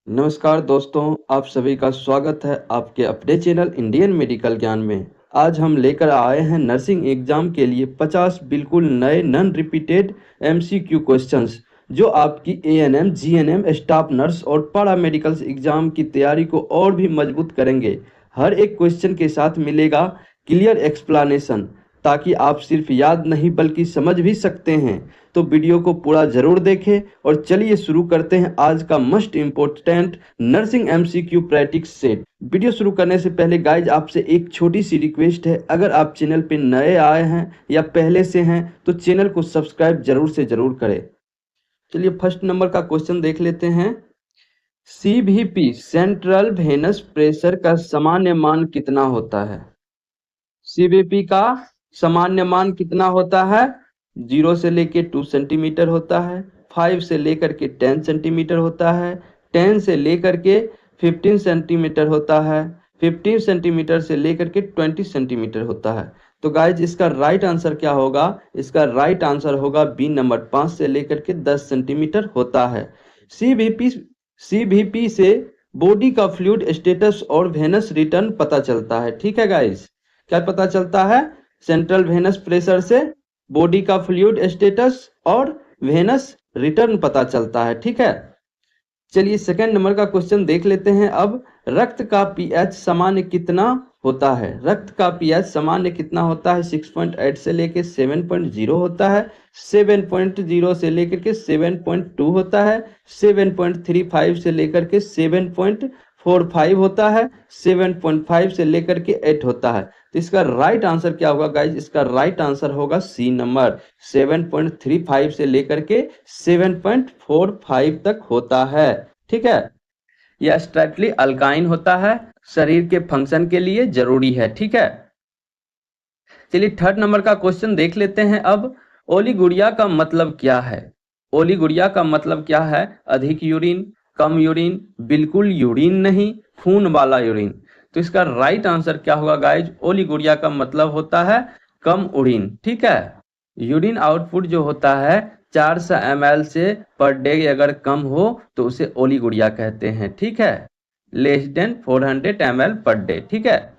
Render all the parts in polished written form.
नमस्कार दोस्तों, आप सभी का स्वागत है आपके अपने चैनल इंडियन मेडिकल ज्ञान में। आज हम लेकर आए हैं नर्सिंग एग्जाम के लिए 50 बिल्कुल नए नॉन रिपीटेड एमसीक्यू क्वेश्चंस जो आपकी एएनएम, जीएनएम, स्टाफ नर्स और पैरा मेडिकल्स एग्जाम की तैयारी को और भी मजबूत करेंगे। हर एक क्वेश्चन के साथ मिलेगा क्लियर एक्सप्लेनेशन ताकि आप सिर्फ याद नहीं बल्कि समझ भी सकते हैं। तो वीडियो को पूरा जरूर देखें और चलिए शुरू करते हैं आज का most important nursing MCQ practice set. Video शुरू करने से पहले गाइज आपसे एक छोटी सी रिक्वेस्ट है, अगर आप चैनल पे नए आए हैं या पहले से हैं तो चैनल को सब्सक्राइब जरूर से जरूर करें। चलिए फर्स्ट नंबर का क्वेश्चन देख लेते हैं। सीवीपी सेंट्रल वेनस प्रेशर का सामान्य मान कितना होता है? सीवीपी का सामान्य मान कितना होता है? 0 से लेके 2 सेंटीमीटर होता है, 5 से लेकर के 10 सेंटीमीटर होता है, 10 से लेकर के 15 सेंटीमीटर होता है, 15 सेंटीमीटर से लेकर के 20 सेंटीमीटर होता है। तो गाइज इसका राइट आंसर क्या होगा? इसका राइट आंसर होगा बी नंबर, 5 से लेकर के 10 सेंटीमीटर होता है। सीवीपी से बॉडी का फ्लूइड स्टेटस और वेनस रिटर्न पता चलता है। ठीक है गाइज, क्या पता चलता है? सेंट्रल वेनस प्रेशर से बॉडी का फ्लूइड स्टेटस और वेनस रिटर्न पता चलता है। ठीक है, चलिए सेकंड नंबर का क्वेश्चन देख लेते हैं। अब रक्त का पीएच सामान्य कितना होता है? रक्त का पीएच सामान्य कितना होता है? 6.8 से लेके 7.0 होता है, 7.0 से लेकर के 7.2 होता है, 7.35 से लेकर के 7.45 होता है, 7.5 से लेकर के 8 होता है। तो इसका राइट आंसर क्या होगा गाइज? इसका राइट आंसर होगा सी नंबर, 7.35 से लेकर के 7.45 तक होता है। ठीक है, यह स्ट्राइटली अल्काइन होता है, शरीर के फंक्शन के लिए जरूरी है। ठीक है, चलिए थर्ड नंबर का क्वेश्चन देख लेते हैं। अब ओलिगुरिया का मतलब क्या है? ओलिगुरिया का मतलब क्या है? अधिक यूरिन, कम यूरिन, बिल्कुल यूरिन नहीं, खून वाला यूरिन। तो इसका राइट आंसर क्या होगा गाइज? ओलिगुरिया का मतलब होता है कम यूरिन। ठीक है, यूरिन आउटपुट जो होता है 400 ml से पर डे अगर कम हो तो उसे ओलिगुरिया कहते हैं। ठीक है, less than 400 ml per day. ठीक है,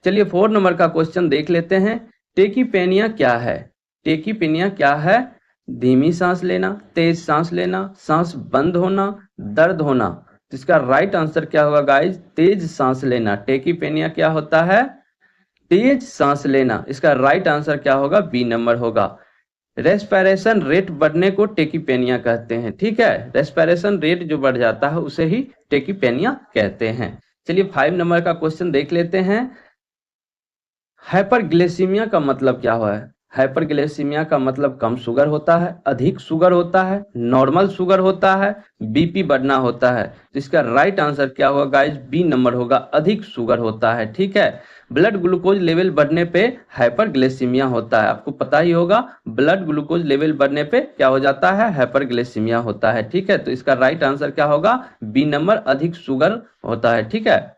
चलिए 4 नंबर का क्वेश्चन देख लेते हैं। टेकीपेनिया क्या है? टेकीपेनिया क्या है? धीमी सांस लेना, तेज सांस लेना, सांस बंद होना, दर्द होना। तो इसका राइट आंसर क्या होगा गाइज? तेज सांस लेना। टेकीपेनिया क्या होता है? तेज सांस लेना। इसका राइट आंसर क्या होगा? बी नंबर होगा। रेस्पिरेशन रेट बढ़ने को टेकीपेनिया कहते हैं। ठीक है, रेस्पिरेशन रेट जो बढ़ जाता है उसे ही टेकीपेनिया कहते हैं। चलिए 5 नंबर का क्वेश्चन देख लेते हैं। हाइपरग्लाइसीमिया का मतलब क्या है? हाइपरग्लाइसीमिया का मतलब कम शुगर होता है, अधिक शुगर होता है, नॉर्मल शुगर होता है, बीपी बढ़ना होता है। तो इसका राइट आंसर क्या होगा गाइज? बी नंबर होगा, अधिक शुगर होता है। ठीक है, ब्लड ग्लूकोज लेवल बढ़ने पे हाइपरग्लाइसीमिया होता है। आपको पता ही होगा ब्लड ग्लूकोज लेवल बढ़ने पे क्या हो जाता है? हाइपरग्लाइसीमिया होता है। ठीक है, तो इसका राइट आंसर क्या होगा? बी नंबर, अधिक शुगर होता है। ठीक है,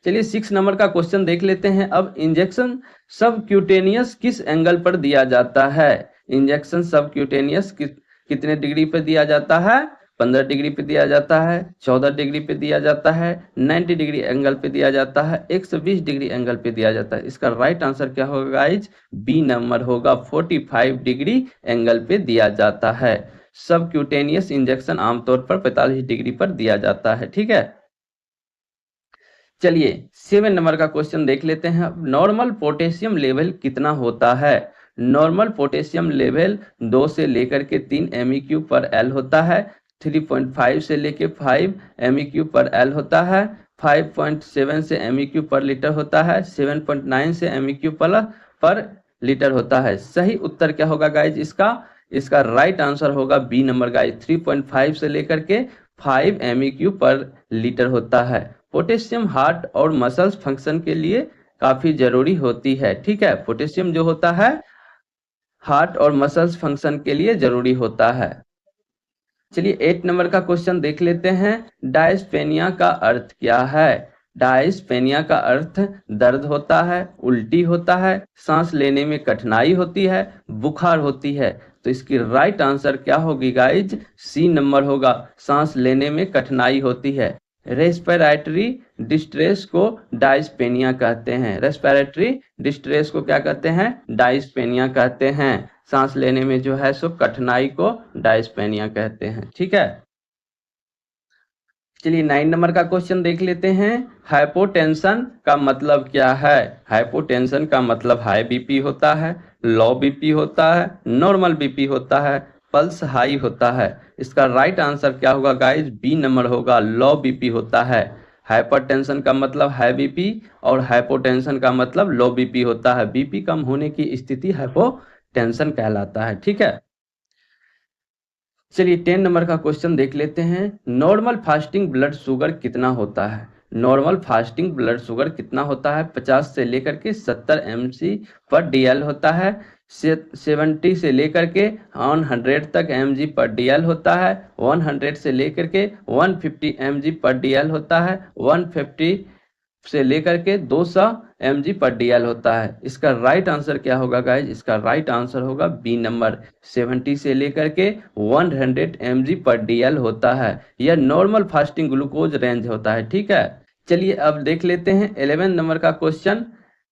चलिए 6 नंबर का क्वेश्चन देख लेते हैं। अब इंजेक्शन सबक्यूटेनियस किस एंगल पर दिया जाता है? इंजेक्शन सबक्यूटेनियस कितने डिग्री पर दिया जाता है? 15 डिग्री पे दिया जाता है, 14 डिग्री पे दिया जाता है, 90 डिग्री एंगल पे दिया जाता है, 120 डिग्री एंगल पे दिया जाता है। इसका राइट आंसर क्या होगा गाइज? बी नंबर होगा, 45 डिग्री एंगल पे दिया जाता है। सबक्यूटेनियस इंजेक्शन आमतौर पर 45 डिग्री पर दिया जाता है। ठीक है, चलिए 7 नंबर का क्वेश्चन देख लेते हैं। अब नॉर्मल पोटेशियम लेवल कितना होता है? नॉर्मल पोटेशियम लेवल 2 से लेकर के 3 MEQ पर एल होता है, 3.5 से लेकर 5 MEQ पर एल होता है, 5.7 से MEQ पर लीटर होता है, 7.9 से MEQ पर लीटर होता है। सही उत्तर क्या होगा गाइज इसका? इसका राइट आंसर होगा बी नंबर गाइज, 3.5 से लेकर के 5 MEQ पर लीटर होता है। पोटेशियम हार्ट और मसल्स फंक्शन के लिए काफी जरूरी होती है। ठीक है, पोटेशियम जो होता है हार्ट और मसल्स फंक्शन के लिए जरूरी होता है। चलिए 8 नंबर का क्वेश्चन देख लेते हैं। डायस्पेनिया का अर्थ क्या है? डायस्पेनिया का अर्थ दर्द होता है, उल्टी होता है, सांस लेने में कठिनाई होती है, बुखार होती है। तो इसकी राइट आंसर क्या होगी गाइज? सी नंबर होगा, सांस लेने में कठिनाई होती है। रेस्पिरेटरी डिस्ट्रेस को डायस्पेनिया कहते हैं। रेस्पिरेटरी डिस्ट्रेस को क्या कहते हैं? डायस्पेनिया कहते हैं। सांस लेने में जो है सो कठिनाई को डायस्पेनिया कहते हैं। ठीक है, चलिए 9 नंबर का क्वेश्चन देख लेते हैं। हाइपोटेंशन का मतलब क्या है? हाइपोटेंशन का मतलब हाई बीपी होता है, लो बीपी होता है, नॉर्मल बीपी होता है, पल्स हाई होता है। इसका राइट आंसर क्या होगा गाइज? बी नंबर होगा, लो बीपी होता है। हाइपरटेंशन का मतलब हाई बीपी और हाइपोटेंशन का मतलब लो बीपी होता है। बीपी कम होने की स्थिति हाइपोटेंशन कहलाता है। ठीक है, चलिए 10 नंबर का क्वेश्चन देख लेते हैं। नॉर्मल फास्टिंग ब्लड शुगर कितना होता है? नॉर्मल फास्टिंग ब्लड शुगर कितना होता है? 50 से लेकर के 70 mg पर DL होता है। 70 से लेकर के 100 तक mg पर DL होता है। 100 से लेकर के 150 mg पर DL होता है। 150 से लेकर के 200 mg पर DL होता है। इसका राइट आंसर क्या होगा गाइज? इसका राइट आंसर होगा बी नंबर, 70 से लेकर के 100 mg पर DL होता है। यह नॉर्मल फास्टिंग ग्लूकोज रेंज होता है। ठीक है, चलिए अब देख लेते हैं 11 नंबर का क्वेश्चन।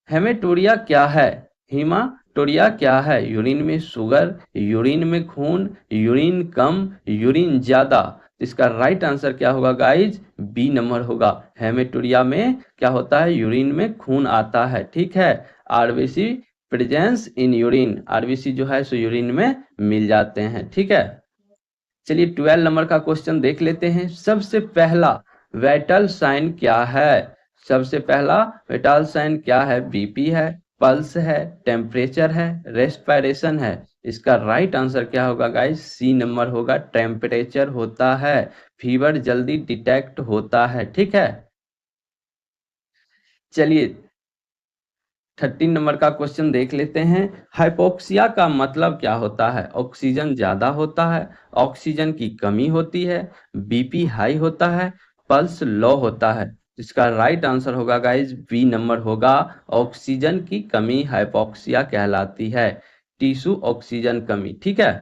हेमेटोरिया क्या है? हीमाटोरिया क्या है? यूरिन में शुगर, यूरिन में खून, यूरिन कम, यूरिन ज्यादा। इसका राइट आंसर क्या होगा गाइज? बी नंबर होगा। हेमेटोरिया में क्या होता है? यूरिन में खून आता है। ठीक है, RBC presence in urine, RBC जो है सो यूरिन में मिल जाते हैं। ठीक है, चलिए 12 नंबर का क्वेश्चन देख लेते हैं। सबसे पहला वाइटल साइन क्या है? सबसे पहला वाइटल साइन क्या है? बीपी है, पल्स है, टेम्परेचर है, रेस्पिरेशन है। इसका राइट आंसर क्या होगा गाइस? सी नंबर होगा, टेम्परेचर होता है। फीवर जल्दी डिटेक्ट होता है। ठीक है, चलिए 13 नंबर का क्वेश्चन देख लेते हैं। हाइपोक्सिया का मतलब क्या होता है? ऑक्सीजन ज्यादा होता है, ऑक्सीजन की कमी होती है, बीपी हाई होता है, पल्स लो होता है। इसका राइट आंसर होगा गाइज बी नंबर होगा, ऑक्सीजन की कमी हाइपोक्सिया कहलाती है। टिश्यू ऑक्सीजन कमी। ठीक है,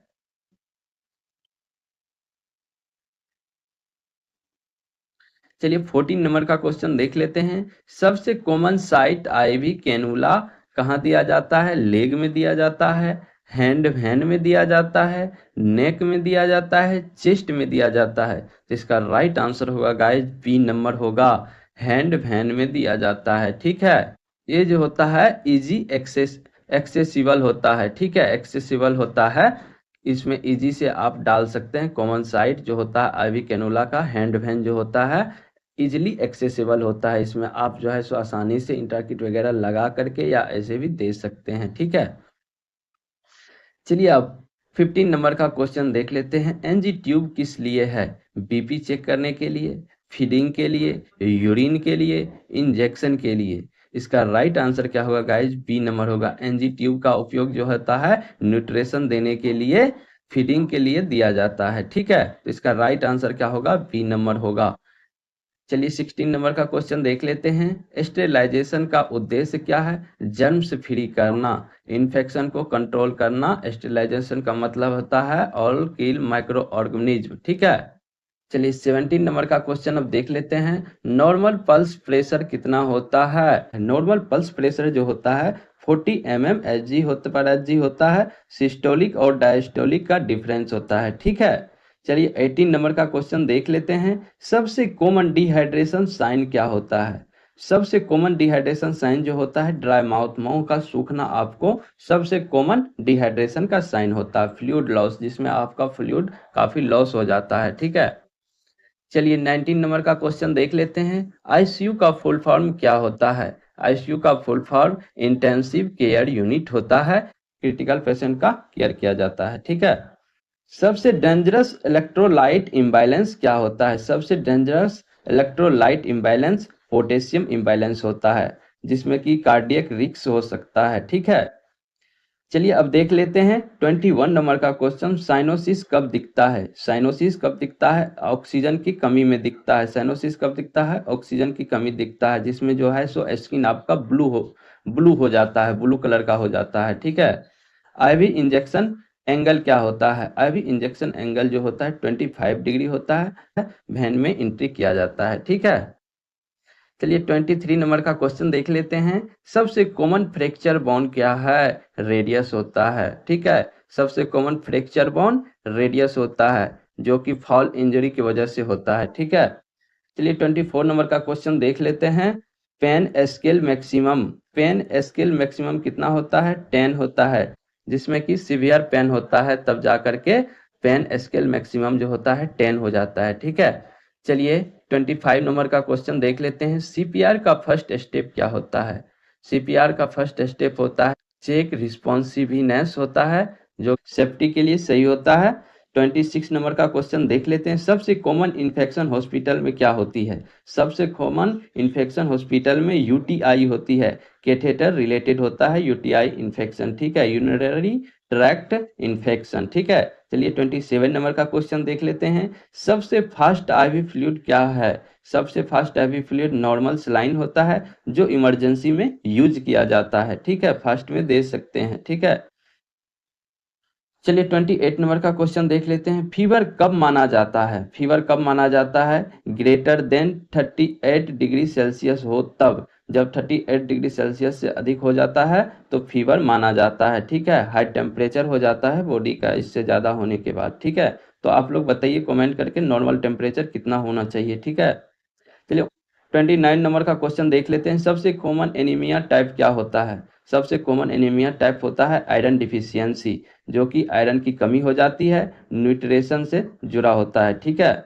चलिए 14 नंबर का क्वेश्चन देख लेते हैं। सबसे कॉमन साइट आईवी कैनुला कहाँ दिया जाता है? लेग में दिया जाता है, हैंड वैन में दिया जाता है, नेक में दिया जाता है, चेस्ट में दिया जाता है। तो इसका राइट आंसर होगा गाइस बी नंबर होगा, हैंड वैन में दिया जाता है। ठीक है, ये जो होता है इजी एक्सेसिबल होता है। ठीक है, एक्सेसिबल होता है, इसमें इजी से आप डाल सकते हैं। कॉमन साइट जो होता है आईवी कैनुला का, हैंड वैन जो होता है इजिली एक्सेसिबल होता है। इसमें आप जो है सो आसानी से इंटरकिट वगैरह लगा करके या ऐसे भी दे सकते हैं। ठीक है, चलिए अब 15 नंबर का क्वेश्चन देख लेते हैं। एनजी ट्यूब किस लिए है? बीपी चेक करने के लिए, फीडिंग के लिए, यूरिन के लिए, इंजेक्शन के लिए। इसका राइट आंसर क्या होगा गाइज? बी नंबर होगा। एनजी ट्यूब का उपयोग जो होता है न्यूट्रिशन देने के लिए, फीडिंग के लिए दिया जाता है। ठीक है, तो इसका राइट आंसर क्या होगा? बी नंबर होगा। चलिए 16 नंबर का क्वेश्चन देख लेते हैं। स्टेरिलाइजेशन का उद्देश्य क्या है? जर्म से फ्री करना, इन्फेक्शन को कंट्रोल करना। स्टेरिलाइजेशन का मतलब होता है ऑल किल माइक्रो ऑर्गेनिज्म। ठीक है, चलिए 17 नंबर का क्वेश्चन अब देख लेते हैं। नॉर्मल पल्स प्रेशर कितना होता है? नॉर्मल पल्स प्रेशर जो होता है 40 mm एच जी होता है। सिस्टोलिक और डायस्टोलिक का डिफरेंस होता है। ठीक है, चलिए 18 नंबर का क्वेश्चन देख लेते हैं। सबसे कॉमन डिहाइड्रेशन साइन क्या होता है? सबसे कॉमन डिहाइड्रेशन साइन जो होता है ड्राई माउथ, मुंह का सूखना, आपको सबसे कॉमन डिहाइड्रेशन का साइन होता है। फ्लूइड लॉस, जिसमें आपका फ्लूइड काफी लॉस हो जाता है। ठीक है, चलिए 19 नंबर का क्वेश्चन देख लेते हैं। आईसीयू का फुल फॉर्म क्या होता है? आईसीयू का full form intensive care unit होता है। क्रिटिकल पेशेंट का केयर किया जाता है। ठीक है, सबसे डेंजरस इलेक्ट्रोलाइट इम्बैलेंस क्या होता है? सबसे dangerous electrolyte imbalance potassium imbalance होता है, जिसमें कि कार्डियक रिस्क हो सकता है। ठीक है, चलिए अब देख लेते हैं 21 नंबर का क्वेश्चन। साइनोसिस कब दिखता है? साइनोसिस कब दिखता है? ऑक्सीजन की कमी में दिखता है। साइनोसिस कब दिखता है? ऑक्सीजन की कमी दिखता है, जिसमें जो है सो स्किन आपका ब्लू हो जाता है, ब्लू कलर का हो जाता है। ठीक है, आईवी इंजेक्शन एंगल क्या होता है? आईवी इंजेक्शन एंगल जो होता है 25 डिग्री होता है, वेन में एंट्री किया जाता है। ठीक है, चलिए 23 नंबर का क्वेश्चन देख लेते हैं। सबसे कॉमन फ्रैक्चर बोन क्या है? रेडियस होता है। ठीक है, सबसे कॉमन फ्रैक्चर बोन रेडियस होता है, जो कि फॉल इंजरी की वजह से होता है। ठीक है, चलिए 24 नंबर का क्वेश्चन देख लेते हैं। Pain scale maximum, pain scale maximum कितना होता है? 10 होता है, जिसमें कि सीवियर पेन होता है, तब जा करके पेन स्केल मैक्सिमम जो होता है 10 हो जाता है। ठीक है, चलिए 25 नंबर का क्वेश्चन देख लेते हैं। सीपीआर का फर्स्ट स्टेप क्या होता है? सीपीआर का फर्स्ट स्टेप होता है चेक रिस्पॉन्सिवनेस होता है, जो सेफ्टी के लिए सही होता है। 26 नंबर का क्वेश्चन देख लेते हैं। सबसे कॉमन इन्फेक्शन हॉस्पिटल में क्या होती है? सबसे कॉमन इन्फेक्शन हॉस्पिटल में यूटीआई होती है, कैथेटर रिलेटेड होता है यूटीआई इन्फेक्शन। ठीक है, यूरिनरी ट्रैक्ट इन्फेक्शन। ठीक है, चलिए 27 नंबर का क्वेश्चन देख लेते हैं। सबसे फास्ट आईवी फ्लूइड क्या है? सबसे fast IV fluid normal saline होता है, जो इमरजेंसी में यूज किया जाता है। ठीक है, फास्ट में दे सकते हैं। ठीक है, चलिए 28 नंबर का क्वेश्चन देख लेते हैं। फीवर कब माना जाता है? फीवर कब माना जाता है? ग्रेटर देन 38 डिग्री सेल्सियस हो तब, जब 38 डिग्री सेल्सियस से अधिक हो जाता है तो फीवर माना जाता है। ठीक है, हाई टेम्परेचर हो जाता है बॉडी का इससे ज़्यादा होने के बाद। ठीक है, तो आप लोग बताइए कमेंट करके नॉर्मल टेम्परेचर कितना होना चाहिए। ठीक है, चलिए 29 नंबर का क्वेश्चन देख लेते हैं। सबसे कॉमन एनीमिया टाइप क्या होता है? सबसे कॉमन एनीमिया टाइप होता है आयरन डिफिशियंसी, जो कि आयरन की कमी हो जाती है, न्यूट्रिशन से जुड़ा होता है। ठीक है,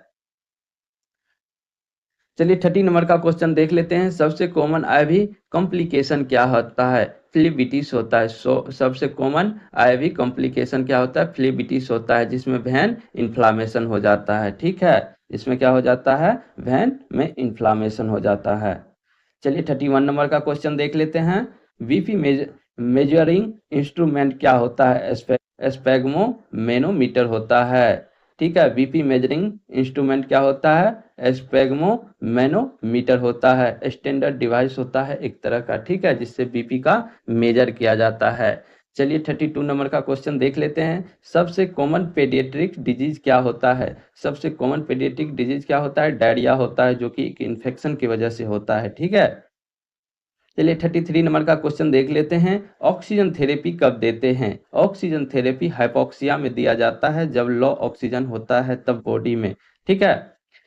चलिए 30 नंबर का क्वेश्चन देख लेते हैं। सबसे कॉमन आईवी कॉम्प्लिकेशन क्या होता है? फ्लेबिटिस होता है। सबसे कॉमन आईवी कॉम्प्लिकेशन क्या होता है? फ्लेबिटिस होता है, जिसमें वेन इन्फ्लामेशन हो जाता है। ठीक है, इसमें क्या हो जाता है? वेन में इन्फ्लामेशन हो जाता है। चलिए 31 नंबर का क्वेश्चन देख लेते हैं। बीपी मेजरिंग इंस्ट्रूमेंट क्या होता है? स्पेग्मो मैनोमीटर होता है। ठीक है, बीपी मेजरिंग इंस्ट्रूमेंट क्या होता है? स्पेग्मो मैनोमीटर होता है। स्टैंडर्ड डिवाइस होता है एक तरह का। ठीक है, जिससे बीपी का मेजर किया जाता है। चलिए 32 नंबर का क्वेश्चन देख लेते हैं। सबसे कॉमन पेडियाट्रिक डिजीज क्या होता है? सबसे कॉमन पेडियाट्रिक डिजीज क्या होता है? डायरिया होता है, जो कि एक इन्फेक्शन की वजह से होता है। ठीक है, चलिए 33 नंबर का क्वेश्चन देख लेते हैं। ऑक्सीजन थेरेपी कब देते हैं? ऑक्सीजन थेरेपी हाइपोक्सिया में दिया जाता है, जब लो ऑक्सीजन होता है तब बॉडी में। ठीक है,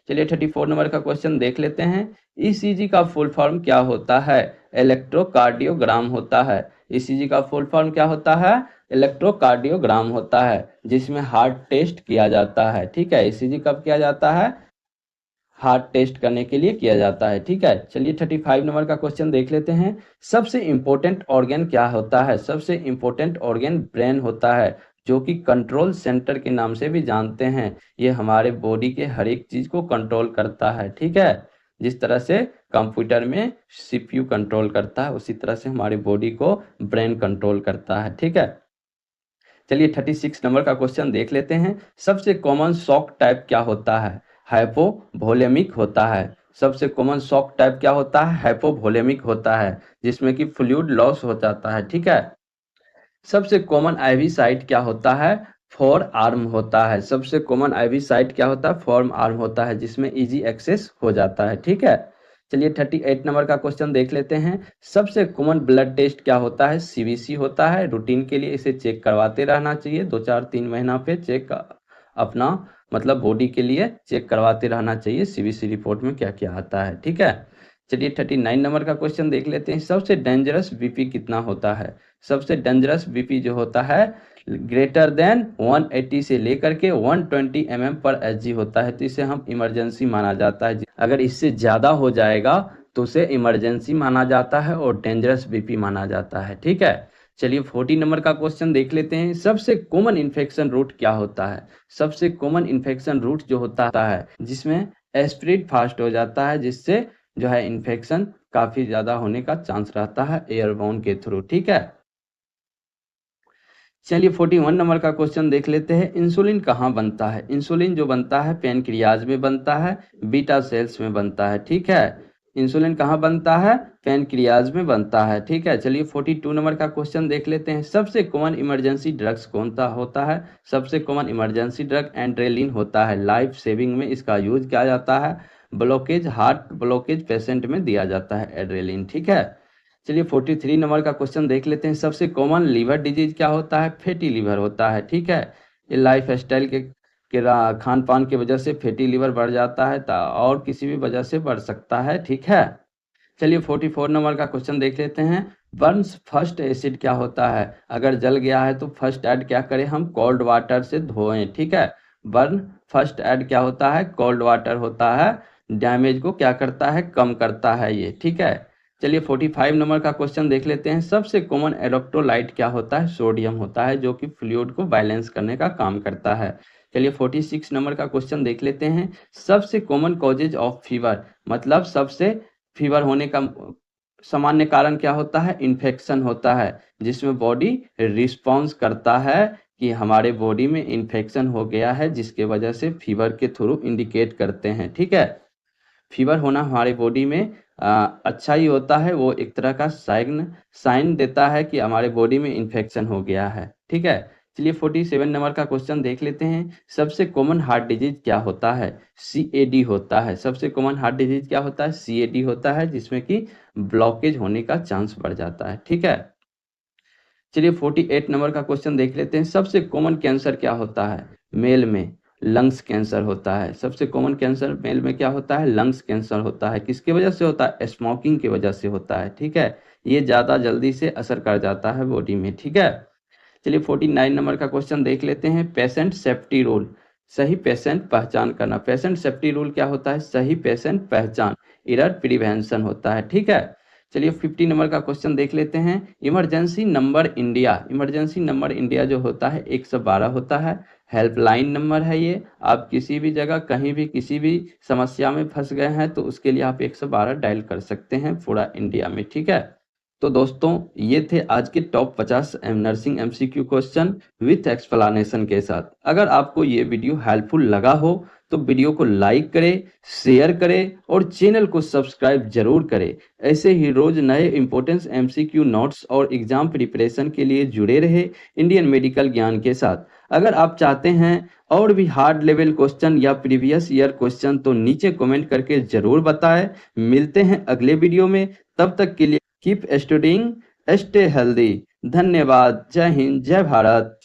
चलिए 34 नंबर का क्वेश्चन देख लेते हैं। ईसीजी का फुल फॉर्म क्या होता है? इलेक्ट्रोकार्डियोग्राम होता है। ईसीजी का फुल फॉर्म क्या होता है? इलेक्ट्रोकार्डियोग्राम होता है, जिसमें हार्ट टेस्ट किया जाता है। ठीक है, ईसीजी कब किया जाता है? हार्ट टेस्ट करने के लिए किया जाता है। ठीक है, चलिए 35 नंबर का क्वेश्चन देख लेते हैं। सबसे इंपॉर्टेंट ऑर्गन क्या होता है? सबसे इंपॉर्टेंट ऑर्गन ब्रेन होता है, जो कि कंट्रोल सेंटर के नाम से भी जानते हैं। ये हमारे बॉडी के हर एक चीज को कंट्रोल करता है। ठीक है, जिस तरह से कंप्यूटर में सीपीयू कंट्रोल करता है, उसी तरह से हमारी बॉडी को ब्रेन कंट्रोल करता है। ठीक है, चलिए 36 नंबर का क्वेश्चन देख लेते हैं। सबसे कॉमन शॉक टाइप क्या होता है? हाइपोवोलेमिक होता है। सबसे कॉमन शॉक टाइप क्या होता है? हाइपोवोलेमिक होता है, जिसमें कि फ्लूइड लॉस हो जाता है। ठीक है, सबसे कॉमन आईवी साइट क्या होता है? फोर आर्म होता है। सबसे कॉमन आईवी साइट क्या होता है? फोर आर्म होता है, जिसमें इजी एक्सेस हो जाता है। ठीक है, चलिए 38 नंबर का क्वेश्चन देख लेते हैं। सबसे कॉमन ब्लड टेस्ट क्या होता है? सीबीसी होता है। रूटीन के लिए इसे चेक करवाते रहना चाहिए, 2-4-3 महीना पे चेक अपना मतलब बॉडी के लिए चेक करवाते रहना चाहिए, सीबीसी रिपोर्ट में क्या क्या आता है। ठीक है, चलिए 39 नंबर का क्वेश्चन देख लेते हैं। सबसे डेंजरस बीपी कितना होता है? सबसे डेंजरस बीपी जो होता है ग्रेटर देन 180 से लेकर के 120 पर एचजी होता है, तो इसे हम इमरजेंसी माना जाता है। अगर इससे ज़्यादा हो जाएगा तो उसे इमरजेंसी माना जाता है और डेंजरस बीपी माना जाता है। ठीक है, चलिए 40 नंबर का क्वेश्चन देख लेते हैं। सबसे कॉमन इन्फेक्शन रूट क्या होता है? सबसे कॉमन इन्फेक्शन रूट जो होता है, जिसमें स्प्रेड फास्ट हो जाता है, जिससे जो है इन्फेक्शन काफी ज्यादा होने का चांस रहता है एयरबोर्न के थ्रू। ठीक है, चलिए 41 नंबर का क्वेश्चन देख लेते हैं। इंसुलिन कहाँ बनता है? इंसुलिन जो बनता है पेनक्रियाज में बनता है, बीटा सेल्स में बनता है। ठीक है, इंसुलिन कहाँ बनता है? पैनक्रियाज में बनता है। ठीक है, चलिए 42 नंबर का क्वेश्चन देख लेते हैं। सबसे कॉमन इमरजेंसी ड्रग्स कौन सा होता है? सबसे कॉमन इमरजेंसी ड्रग एड्रेलिन होता है। लाइफ सेविंग में इसका यूज किया जाता है। ब्लॉकेज, हार्ट ब्लॉकेज पेशेंट में दिया जाता है एड्रेलिन। ठीक है, चलिए 43 नंबर का क्वेश्चन देख लेते हैं। सबसे कॉमन लीवर डिजीज क्या होता है? फैटी लीवर होता है। ठीक है, ये लाइफ स्टाइल के खान पान की वजह से फैटी लीवर बढ़ जाता है और किसी भी वजह से बढ़ सकता है। ठीक है, चलिए 44 नंबर का क्वेश्चन देख लेते हैं। बर्न्स फर्स्ट एसिड क्या होता है? अगर जल गया है तो फर्स्ट ऐड क्या करें हम? कोल्ड वाटर से धोएं। ठीक है, बर्न फर्स्ट ऐड क्या होता है? कोल्ड वाटर होता है। डैमेज को क्या करता है? कम करता है ये। ठीक है, चलिए 45 नंबर का क्वेश्चन देख लेते हैं। सबसे कॉमन इलेक्ट्रोलाइट क्या होता है? सोडियम होता है, जो कि फ्लूइड को बैलेंस करने का काम करता है। चलिए 46 नंबर का क्वेश्चन देख लेते हैं। सबसे कॉमन कॉजेज ऑफ फीवर, मतलब सबसे फीवर होने का सामान्य कारण क्या होता है? इन्फेक्शन होता है, जिसमें बॉडी रिस्पॉन्स करता है कि हमारे बॉडी में इन्फेक्शन हो गया है, जिसके वजह से फीवर के थ्रू इंडिकेट करते हैं। ठीक है, फीवर होना हमारे बॉडी में अच्छा ही होता है, वो एक तरह का साइन देता है कि हमारे बॉडी में इन्फेक्शन हो गया है। ठीक है, चलिए 47 नंबर का क्वेश्चन देख लेते हैं। सबसे कॉमन हार्ट डिजीज क्या होता है? सीएडी होता है। सबसे कॉमन हार्ट डिजीज क्या होता है? सीएडी होता है, जिसमें कि ब्लॉकेज होने का चांस बढ़ जाता है। ठीक है, चलिए 48 नंबर का क्वेश्चन देख लेते हैं। सबसे कॉमन कैंसर क्या होता है? मेल में लंग्स कैंसर होता है। सबसे कॉमन कैंसर मेल में क्या होता है? लंग्स कैंसर होता है। किसकी वजह से होता है? स्मोकिंग की वजह से होता है। ठीक है, ये ज़्यादा जल्दी से असर कर जाता है बॉडी में। ठीक है, चलिए 49 नंबर का क्वेश्चन देख लेते हैं। पेशेंट सेफ्टी रूल, सही पेशेंट पहचान करना। पेशेंट सेफ्टी रूल क्या होता है? सही पेशेंट पहचान, एरर प्रिवेंशन होता है। ठीक है, चलिए 50 नंबर का क्वेश्चन देख लेते हैं। Emergency number India, emergency number India जो होता है 112 होता है। हेल्पलाइन नंबर है ये। आप किसी भी जगह कहीं भी किसी भी समस्या में फंस गए हैं तो उसके लिए आप 112 डायल कर सकते हैं पूरा इंडिया में। ठीक है, तो दोस्तों ये थे आज के top 50 nursing MCQ question with explanation के साथ। अगर आपको ये वीडियो हेल्पफुल लगा हो तो वीडियो को लाइक करें, शेयर करें और चैनल को सब्सक्राइब जरूर करें। ऐसे ही रोज नए इंपॉर्टेंस एमसीक्यू नोट्स और एग्जाम प्रिपरेशन के लिए जुड़े रहे इंडियन मेडिकल ज्ञान के साथ। अगर आप चाहते हैं और भी हार्ड लेवल क्वेश्चन या प्रीवियस ईयर क्वेश्चन तो नीचे कमेंट करके जरूर बताएं। मिलते हैं अगले वीडियो में, तब तक के लिए कीप स्टडिंग, स्टे हेल्दी। धन्यवाद। जय हिंद, जय भारत।